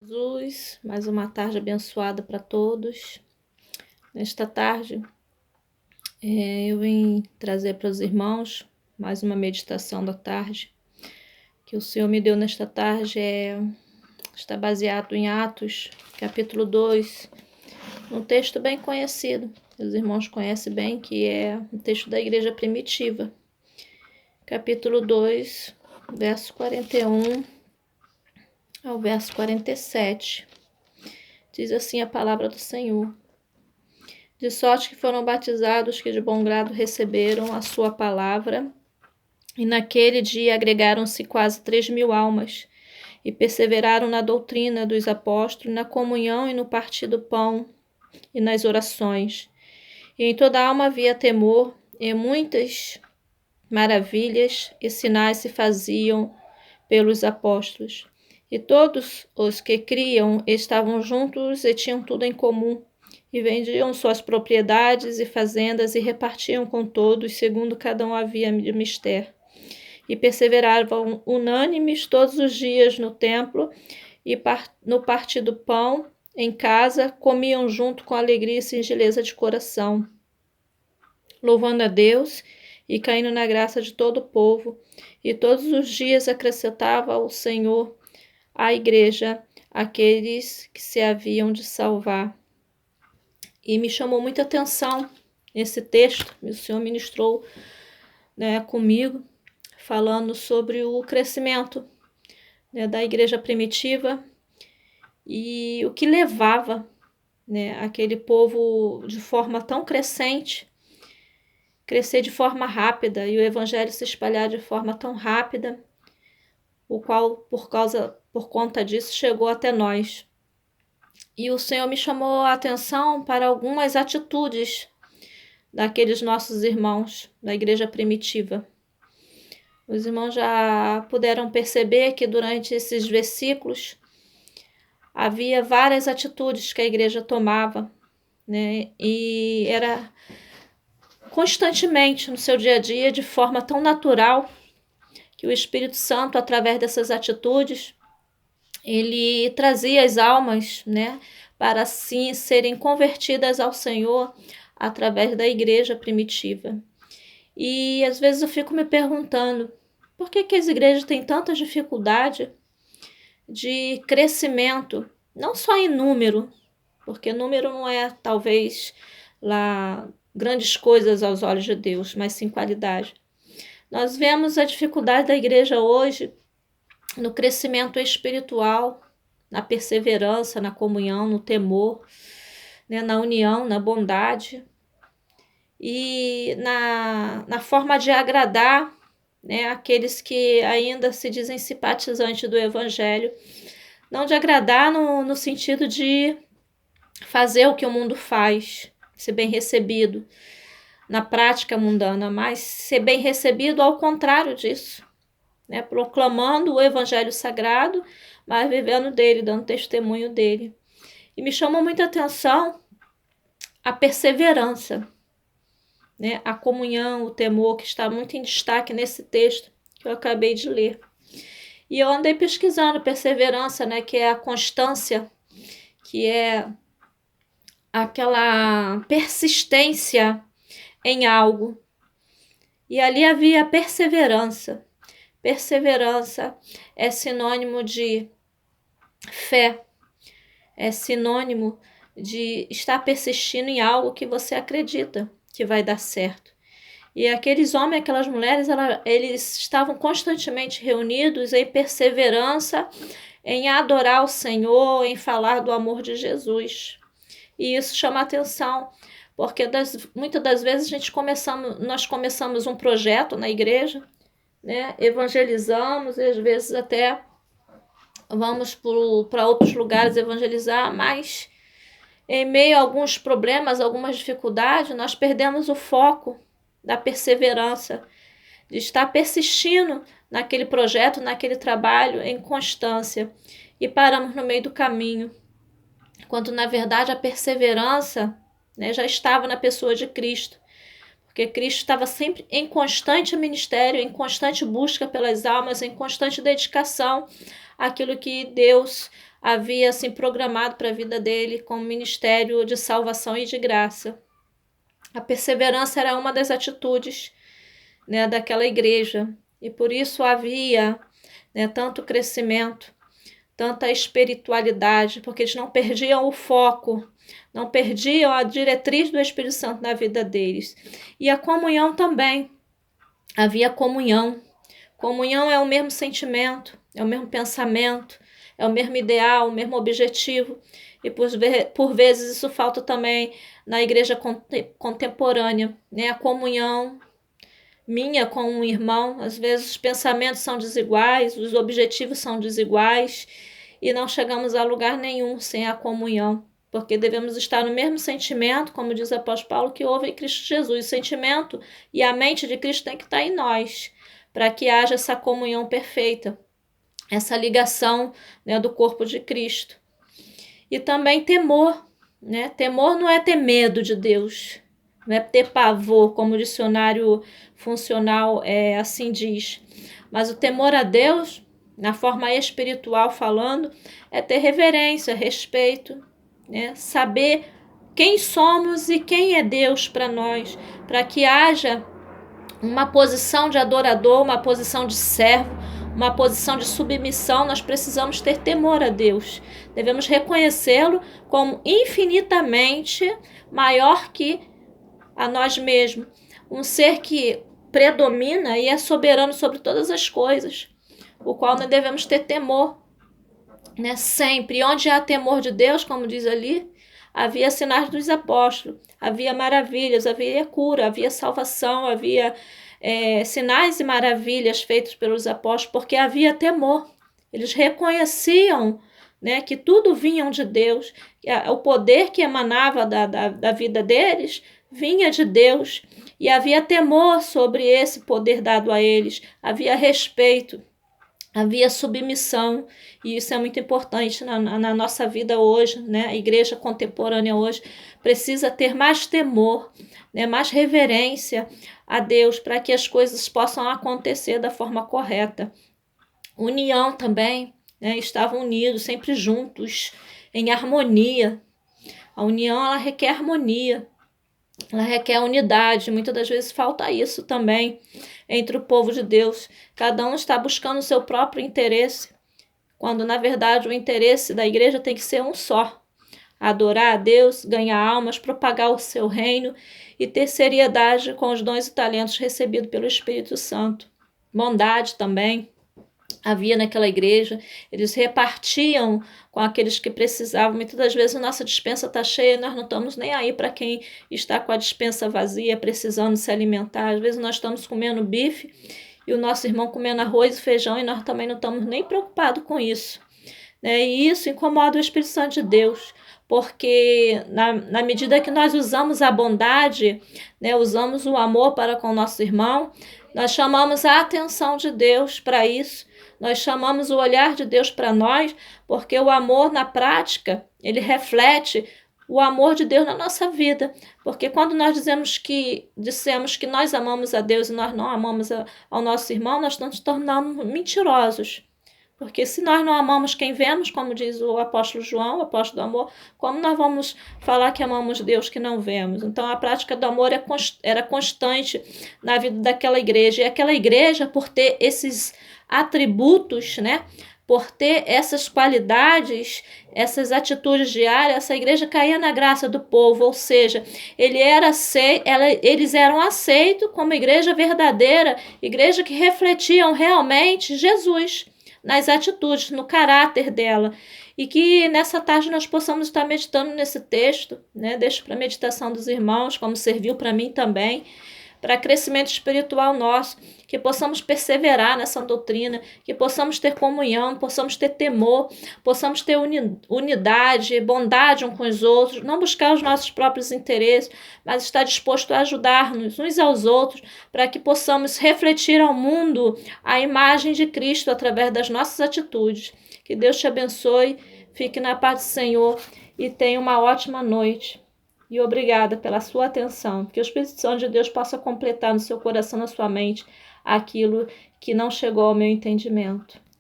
Jesus, mais uma tarde abençoada para todos. Nesta tarde, eu vim trazer para os irmãos mais uma meditação da tarde que o Senhor me deu nesta tarde. Está baseado em Atos, capítulo 2, um texto bem conhecido. Os irmãos conhecem bem, que é um texto da igreja primitiva. Capítulo 2, verso 41 ao verso 47. Diz assim a palavra do Senhor: de sorte que foram batizados que de bom grado receberam a sua palavra, e naquele dia agregaram-se quase 3.000 almas, e perseveraram na doutrina dos apóstolos, na comunhão e no partir do pão, e nas orações. E em toda a alma havia temor, e muitas maravilhas e sinais se faziam pelos apóstolos. E todos os que criam estavam juntos e tinham tudo em comum, e vendiam suas propriedades e fazendas e repartiam com todos, segundo cada um havia de mister. E perseveravam unânimes todos os dias no templo e no partir do pão, em casa, comiam junto com alegria e singeleza de coração, louvando a Deus e caindo na graça de todo o povo. E todos os dias acrescentava ao Senhor à igreja aqueles que se haviam de salvar. E me chamou muita atenção esse texto, o Senhor ministrou, comigo, falando sobre o crescimento, da igreja primitiva e o que levava, aquele povo de forma tão crescente, crescer de forma rápida e o evangelho se espalhar de forma tão rápida, o qual, por conta disso, chegou até nós. E o Senhor me chamou a atenção para algumas atitudes daqueles nossos irmãos da igreja primitiva. Os irmãos já puderam perceber que durante esses versículos havia várias atitudes que a igreja tomava, e era constantemente no seu dia a dia, de forma tão natural, que o Espírito Santo, através dessas atitudes, ele trazia as almas, para assim serem convertidas ao Senhor através da igreja primitiva. E às vezes eu fico me perguntando, por que as igrejas têm tanta dificuldade de crescimento, não só em número, porque número não é talvez lá grandes coisas aos olhos de Deus, mas sim qualidade. Nós vemos a dificuldade da igreja hoje no crescimento espiritual, na perseverança, na comunhão, no temor, na união, na bondade e na forma de agradar, aqueles que ainda se dizem simpatizantes do evangelho, não de agradar no sentido de fazer o que o mundo faz, ser bem recebido na prática mundana, mas ser bem recebido ao contrário disso, proclamando o evangelho sagrado, mas vivendo dele, dando testemunho dele. E me chamou muita atenção a perseverança, a comunhão, o temor, que está muito em destaque nesse texto que eu acabei de ler. E eu andei pesquisando perseverança, que é a constância, que é aquela persistência em algo. E ali havia perseverança. Perseverança é sinônimo de fé, é sinônimo de estar persistindo em algo que você acredita que vai dar certo. E aqueles homens e aquelas mulheres, eles estavam constantemente reunidos em perseverança, em adorar o Senhor, em falar do amor de Jesus. E isso chama atenção, porque muitas das vezes nós começamos um projeto na igreja, evangelizamos, e às vezes até vamos para outros lugares evangelizar, mas em meio a alguns problemas, algumas dificuldades, nós perdemos o foco da perseverança, de estar persistindo naquele projeto, naquele trabalho, em constância, e paramos no meio do caminho, quando na verdade a perseverança, já estava na pessoa de Cristo, porque Cristo estava sempre em constante ministério, em constante busca pelas almas, em constante dedicação àquilo que Deus havia assim programado para a vida dele como ministério de salvação e de graça. A perseverança era uma das atitudes, né, daquela igreja, e por isso havia, né, tanto crescimento, tanta espiritualidade, porque eles não perdiam o foco, não perdiam a diretriz do Espírito Santo na vida deles. E a comunhão também, havia comunhão. Comunhão é o mesmo sentimento, é o mesmo pensamento, é o mesmo ideal, o mesmo objetivo. E por vezes isso falta também na igreja contemporânea, né? A comunhão minha com um irmão, às vezes os pensamentos são desiguais, os objetivos são desiguais e não chegamos a lugar nenhum sem a comunhão, porque devemos estar no mesmo sentimento, como diz o apóstolo Paulo, que houve em Cristo Jesus. O sentimento e a mente de Cristo tem que estar em nós, para que haja essa comunhão perfeita, essa ligação, né, do corpo de Cristo. E também temor, né? Temor não é ter medo de Deus, não é ter pavor, como o dicionário funcional assim diz. Mas o temor a Deus, na forma espiritual falando, é ter reverência, respeito, né? Saber quem somos e quem é Deus para nós, para que haja uma posição de adorador, uma posição de servo, uma posição de submissão. Nós precisamos ter temor a Deus. Devemos reconhecê-lo como infinitamente maior que a nós mesmos. Um ser que predomina e é soberano sobre todas as coisas, o qual nós devemos ter temor, né? Sempre. E onde há temor de Deus, como diz ali, havia sinais dos apóstolos, havia maravilhas, havia cura, havia salvação, havia sinais e maravilhas feitos pelos apóstolos, porque havia temor. Eles reconheciam, né, que tudo vinha de Deus, o poder que emanava da vida deles vinha de Deus, e havia temor sobre esse poder dado a eles, havia respeito, havia submissão, e isso é muito importante na nossa vida hoje, né? A igreja contemporânea hoje precisa ter mais temor, né? Mais reverência a Deus, para que as coisas possam acontecer da forma correta. União também, né? Estavam unidos, sempre juntos, em harmonia. A união, ela requer harmonia, ela requer unidade. Muitas das vezes falta isso também entre o povo de Deus. Cada um está buscando o seu próprio interesse, quando na verdade o interesse da igreja tem que ser um só: adorar a Deus, ganhar almas, propagar o seu reino e ter seriedade com os dons e talentos recebidos pelo Espírito Santo. Bondade também havia naquela igreja, eles repartiam com aqueles que precisavam. Muitas das vezes a nossa despensa está cheia e nós não estamos nem aí para quem está com a despensa vazia, precisando se alimentar. Às vezes nós estamos comendo bife e o nosso irmão comendo arroz e feijão e nós também não estamos nem preocupados com isso, né? E isso incomoda o Espírito Santo de Deus, porque na medida que nós usamos a bondade, né, usamos o amor para com o nosso irmão, nós chamamos a atenção de Deus para isso. Nós chamamos o olhar de Deus para nós, porque o amor na prática, ele reflete o amor de Deus na nossa vida. Porque quando nós dissemos que nós amamos a Deus e nós não amamos ao nosso irmão, nós estamos nos tornando mentirosos. Porque se nós não amamos quem vemos, como diz o apóstolo João, o apóstolo do amor, como nós vamos falar que amamos Deus que não vemos? Então a prática do amor era constante na vida daquela igreja. E aquela igreja, por ter esses atributos, né, por ter essas qualidades, essas atitudes diárias, essa igreja caía na graça do povo, ou seja, eles eram aceitos como igreja verdadeira, igreja que refletiam realmente Jesus nas atitudes, no caráter dela. E que nessa tarde nós possamos estar meditando nesse texto, né? Deixo para a meditação dos irmãos, como serviu para mim também, para crescimento espiritual nosso, que possamos perseverar nessa doutrina, que possamos ter comunhão, possamos ter temor, possamos ter unidade, bondade uns com os outros, não buscar os nossos próprios interesses, mas estar disposto a ajudar-nos uns aos outros, para que possamos refletir ao mundo a imagem de Cristo através das nossas atitudes. Que Deus te abençoe, fique na paz do Senhor e tenha uma ótima noite. E obrigada pela sua atenção. Que o Espírito Santo de Deus possa completar no seu coração, na sua mente, aquilo que não chegou ao meu entendimento.